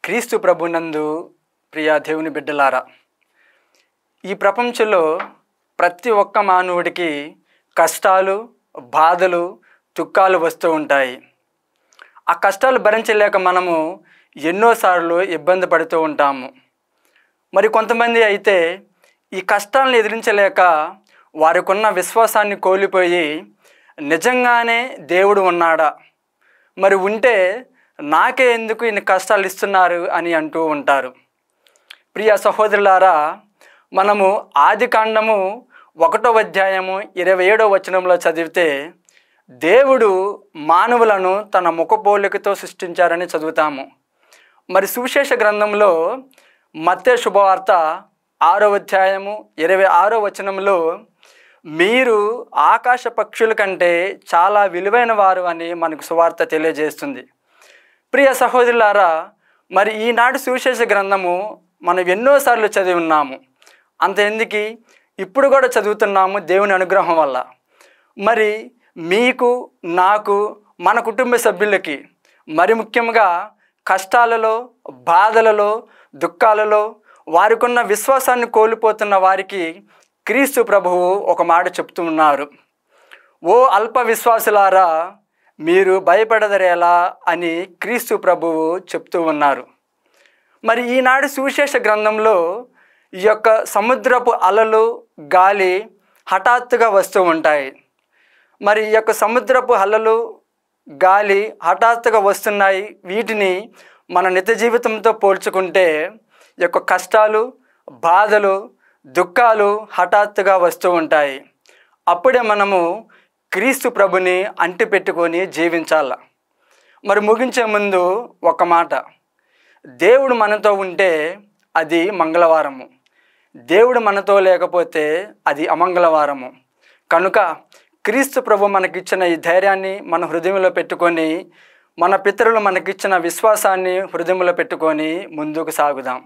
క్రీస్తు ప్రభునందు ప్రియ దేవుని బిడ్డలారా, ఈ ప్రపంచంలో ప్రతి ఒక్క మానవుడికి కష్టాలు, బాధలు, దుఃఖాలు వస్తూ ఉంటాయి. ఆ కష్టాలు భరించలేక మనము ఎన్నోసార్లు ఇబ్బంది పడుతూ ఉంటాము. మరి కొంతమంది అయితే ఈ కష్టాలను ఎదిరించలేక వారికున్న విశ్వాసాన్ని కోల్పోయి నిజంగానే దేవుడు ఉన్నాడా, మరి ఉంటే నాకే ఎందుకు ఇన్ని కష్టాలు ఇస్తున్నారు అని అంటూ ఉంటారు. ప్రియ సహోదరులారా, మనము ఆదికాండము 1వ అధ్యాయము 27వ వచనంలో చదివితే దేవుడు మానవులను తన ముఖపోలికతో సృష్టించారని చదువుతాము. మరి సువిశేష గ్రంథంలో మత్తయి శుభవార్త 6వ అధ్యాయము 26వ వచనంలో మీరు ఆకాశ పక్షుల కంటే చాలా విలువైన వారు అని మనకు సువార్త తెలియజేస్తుంది. ప్రియ సహోదరులారా, మరి ఈనాడు సువిశేష గ్రంథము మనం ఎన్నోసార్లు చదివి ఉన్నాము. అంత ఎందుకు ఇప్పుడు కూడా చదువుతున్నాము దేవుని అనుగ్రహం వల్ల. మరి మీకు, నాకు, మన కుటుంబ సభ్యులకి, మరి ముఖ్యంగా కష్టాలలో, బాధలలో, దుఃఖాలలో వారికున్న విశ్వాసాన్ని కోల్పోతున్న వారికి క్రీస్తు ప్రభువు ఒక మాట చెప్తూ ఉన్నారు. ఓ అల్ప విశ్వాసులారా, మీరు భయపడదరేలా అని క్రీస్తు ప్రభువు చెప్తూ ఉన్నారు. మరి ఈనాడు సువిశేష గ్రంథంలో ఈ యొక్క సముద్రపు అలలు, గాలి హఠాత్తుగా వస్తూ ఉంటాయి. మరి ఈ యొక్క సముద్రపు అలలు, గాలి హఠాత్తుగా వస్తున్నాయి. వీటిని మన నిత్య జీవితంతో పోల్చుకుంటే ఈ యొక్క కష్టాలు, బాధలు, దుఃఖాలు హఠాత్తుగా వస్తూ ఉంటాయి. అప్పుడే మనము క్రీస్తు ప్రభుని అంటిపెట్టుకొని జీవించాల. మరి ముగించే ముందు ఒక మాట, దేవుడు మనతో ఉంటే అది మంగళవారము, దేవుడు మనతో లేకపోతే అది అమంగళవారము. కనుక క్రీస్తు ప్రభు మనకిచ్చిన ఈ ధైర్యాన్ని మన హృదయంలో పెట్టుకొని, మన పితరులు మనకిచ్చిన విశ్వాసాన్ని హృదయంలో పెట్టుకొని ముందుకు సాగుదాం.